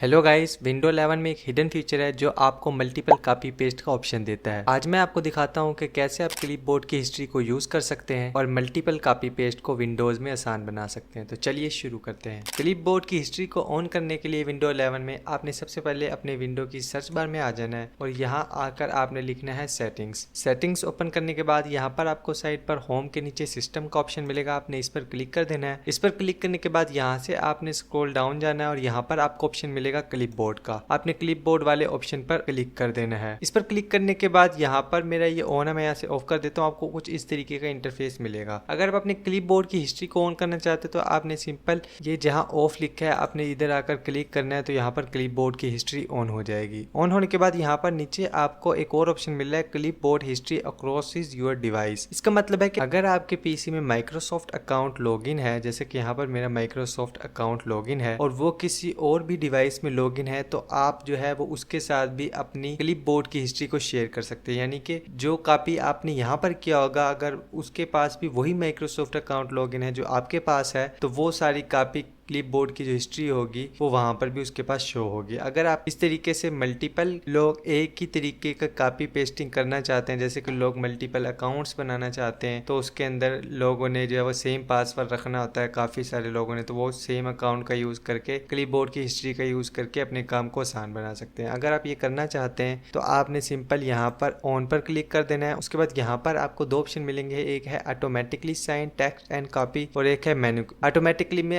Hello guys, window 11 में एक hidden feature है जो आपको मल्टीपल कॉपी पेस्ट का ऑप्शन देता है। आज मैं आपको दिखाता हूं कि कैसे आप क्लिपबोर्ड की हिस्ट्री को यूज कर सकते हैं और मल्टीपल कॉपी पेस्ट को विंडोज में आसान बना सकते हैं। तो चलिए शुरू करते हैं। क्लिपबोर्ड की हिस्ट्री को ऑन करने के लिए विंडो 11 में आपने सबसे पहले अपने विंडो की सर्च बार में आ जाना है और यहाँ आकर आपने लिखना है सेटिंग्स ओपन करने के बाद यहाँ पर आपको साइड पर होम के नीचे सिस्टम का ऑप्शन मिलेगा। आपने इस पर क्लिक कर देना है। इस पर क्लिक करने के बाद यहाँ से आपने स्क्रॉल डाउन जाना है और यहाँ पर आपको ऑप्शन मिलेगा क्लिपबोर्ड का। आपने क्लिपबोर्ड वाले ऑप्शन पर क्लिक कर देना है। इस पर क्लिक करने के बाद यहाँ पर मेरा ये ऑन है, मैं यहाँ से ऑफ कर देता हूँ। आपको कुछ इस तरीके का इंटरफेस मिलेगा। अगर आप अपने क्लिपबोर्ड की हिस्ट्री को ऑन करना चाहते हो तो आपने सिंपल ये जहाँ ऑफ लिखा है आपने इधर आकर क्लिक करना है, तो यहाँ पर क्लिपबोर्ड की हिस्ट्री ऑन हो जाएगी। ऑन होने के बाद यहाँ पर नीचे आपको एक और ऑप्शन मिल रहा है clipboard history across your device. इसका मतलब है कि अगर आपके पीसी में माइक्रोसॉफ्ट अकाउंट लॉगिन है, जैसे कि यहाँ पर मेरा माइक्रोसॉफ्ट अकाउंट लॉगिन है और वो किसी और भी डिवाइस में लॉगिन है, तो आप जो है वो उसके साथ भी अपनी क्लिपबोर्ड की हिस्ट्री को शेयर कर सकते हैं। यानी कि जो कॉपी आपने यहाँ पर किया होगा, अगर उसके पास भी वही माइक्रोसॉफ्ट अकाउंट लॉगिन है जो आपके पास है, तो वो सारी कॉपी क्लिपबोर्ड की जो हिस्ट्री होगी वो वहां पर भी उसके पास शो होगी। अगर आप इस तरीके से मल्टीपल लोग एक ही तरीके का कॉपी पेस्टिंग करना चाहते हैं, जैसे कि लोग मल्टीपल अकाउंट्स बनाना चाहते हैं, तो उसके अंदर लोगों ने जो है वो सेम पासवर्ड रखना होता है, काफी सारे लोगों ने, तो वो सेम अकाउंट का यूज करके क्लिपबोर्ड की हिस्ट्री का यूज करके अपने काम को आसान बना सकते हैं। अगर आप ये करना चाहते हैं तो आपने सिंपल यहाँ पर ऑन पर क्लिक कर देना है। उसके बाद यहाँ पर आपको दो ऑप्शन मिलेंगे, एक है automatically sign text and copy और एक है मेन्यू। ऑटोमेटिकली में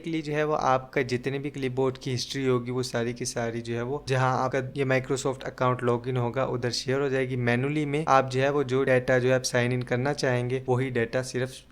जो है वो आपका जितने भी क्लिपबोर्ड की हिस्ट्री होगी वो सारी की सारी जो है वो जहां आपका ये माइक्रोसॉफ्ट अकाउंट लॉगिन होगा उधर शेयर हो जाएगी। मैनुअली में आप जो है वो जो डाटा जो है आप साइन इन करना चाहेंगे वही डाटा सिर्फ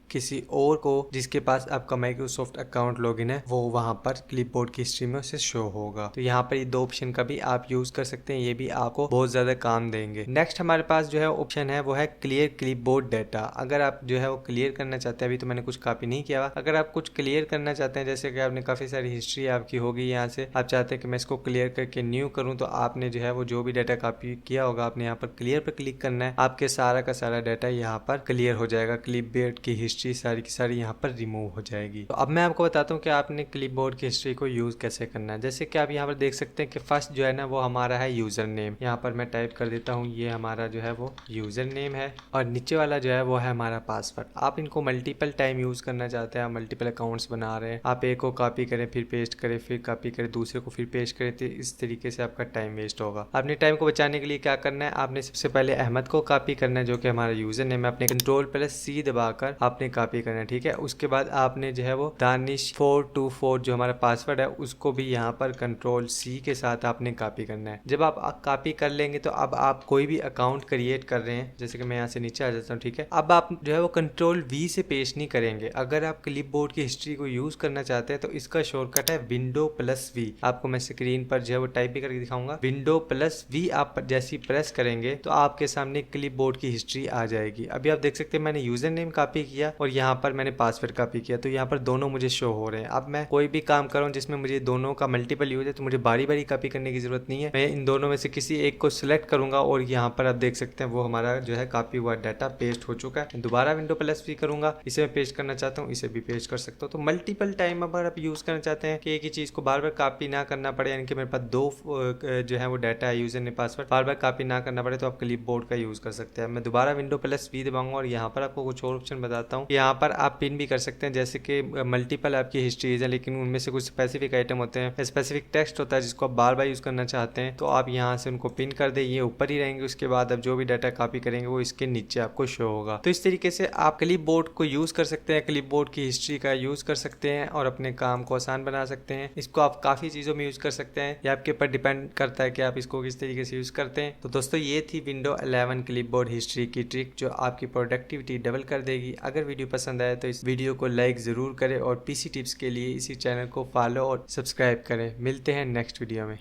किसी और को जिसके पास आपका माइक्रोसॉफ्ट अकाउंट लॉगिन है वो वहां पर क्लिपबोर्ड की हिस्ट्री में उसे शो होगा। तो यहाँ पर ये दो ऑप्शन का भी आप यूज कर सकते हैं, ये भी आपको बहुत ज्यादा काम देंगे। नेक्स्ट हमारे पास जो है ऑप्शन है वो है क्लियर क्लिपबोर्ड डाटा। अगर आप जो है वो क्लियर करना चाहते हैं, अभी तो मैंने कुछ कॉपी नहीं किया, अगर आप कुछ क्लियर करना चाहते हैं, जैसे कि आपने काफी सारी हिस्ट्री आपकी होगी, यहाँ से आप चाहते हैं कि मैं इसको क्लियर करके न्यू करूँ, तो आपने जो है वो जो भी डाटा कॉपी किया होगा आपने यहाँ पर क्लियर पर क्लिक करना है। आपके सारा का सारा डाटा यहाँ पर क्लियर हो जाएगा, क्लिपबोर्ड की हिस्ट्री सारी की सारी यहाँ पर रिमूव हो जाएगी। तो अब मैं आपको बताता हूँ कि आपने क्लिपबोर्ड की हिस्ट्री को यूज कैसे करना है। जैसे कि आप यहाँ पर देख सकते हैं कि फर्स्ट जो है ना वो हमारा है यूजर नेम। यहाँ पर मैं टाइप कर देता हूँ, ये हमारा जो है वो यूजर नेम है और नीचे वाला जो है वो है हमारा पासवर्ड। आप इनको मल्टीपल टाइम यूज करना चाहते हैं, आप मल्टीपल अकाउंट्स बना रहे हैं, आप एक को कॉपी करें फिर पेस्ट करें फिर कॉपी करें दूसरे को फिर पेस्ट करें, तो इस तरीके से आपका टाइम वेस्ट होगा। अपने टाइम को बचाने के लिए क्या करना है, आपने सबसे पहले अहमद को कॉपी करना है जो कि हमारा यूजर नेम है। अपने Ctrl+C दबाकर आपने कॉपी करना है, ठीक है। उसके बाद आपने जो है वो दानिश424 जो हमारा पासवर्ड है उसको भी यहाँ पर Ctrl+C के साथ आपने कॉपी करना है। जब आप कॉपी कर लेंगे तो अब आप कोई भी अकाउंट क्रिएट कर रहे हैं, जैसे कि मैं यहाँ से नीचे आ जाता हूँ, ठीक है। अब आप जो है वो Ctrl+V से पेस्ट नहीं करेंगे। अगर आप क्लिपबोर्ड की हिस्ट्री को यूज करना चाहते हैं तो इसका शॉर्टकट है Window+V। आपको मैं स्क्रीन पर जो है वो टाइप भी करके दिखाऊंगा। Window+V आप जैसी प्रेस करेंगे तो आपके सामने क्लिपबोर्ड की हिस्ट्री आ जाएगी। अभी आप देख सकते हैं मैंने यूजर नेम कॉपी किया और यहाँ पर मैंने पासवर्ड कॉपी किया, तो यहाँ पर दोनों मुझे शो हो रहे हैं। अब मैं कोई भी काम कर रहा हूँ जिसमें मुझे दोनों का मल्टीपल यूज है तो मुझे बारी बारी कॉपी करने की जरूरत नहीं है। मैं इन दोनों में से किसी एक को सिलेक्ट करूंगा और यहाँ पर आप देख सकते हैं वो हमारा जो है कॉपी हुआ डाटा पेस्ट हो चुका है। दोबारा Window+V करूंगा, इसे मैं पेस्ट करना चाहता हूँ, इसे भी पेस्ट कर सकता हूँ। तो मल्टीपल टाइम अगर आप यूज करना चाहते हैं कि एक ही चीज को बार बार कॉपी ना करना पड़े, यानी कि मेरे पास दो जो है वो डाटा है यूजर ने पासवर्ड, बार बार कॉपी ना करना पड़े, तो आप क्लिपबोर्ड का यूज कर सकते हैं। मैं दोबारा Window+V दबाऊंगा और यहाँ पर आपको कुछ और ऑप्शन बताता हूँ। यहाँ पर आप पिन भी कर सकते हैं, जैसे कि मल्टीपल आपकी हिस्ट्रीज है लेकिन उनमें से कुछ स्पेसिफिक आइटम होते हैं, स्पेसिफिक टेक्स्ट होता है जिसको आप बार बार यूज करना चाहते हैं, तो आप यहाँ से उनको पिन कर दें, ये ऊपर ही रहेंगे। उसके बाद आप जो भी डाटा कॉपी करेंगे वो इसके नीचे आपको शो होगा। तो इस तरीके से आप क्लिपबोर्ड को यूज कर सकते हैं, क्लिपबोर्ड की हिस्ट्री का यूज कर सकते हैं और अपने काम को आसान बना सकते हैं। इसको आप काफी चीजों में यूज कर सकते हैं, ये आपके ऊपर डिपेंड करता है कि आप इसको किस तरीके से यूज करते हैं। तो दोस्तों ये थी विंडो 11 क्लिपबोर्ड हिस्ट्री की ट्रिक जो आपकी प्रोडक्टिविटी डबल कर देगी। अगर वीडियो पसंद आए तो इस वीडियो को लाइक जरूर करें और पीसी टिप्स के लिए इसी चैनल को फॉलो और सब्सक्राइब करें। मिलते हैं नेक्स्ट वीडियो में।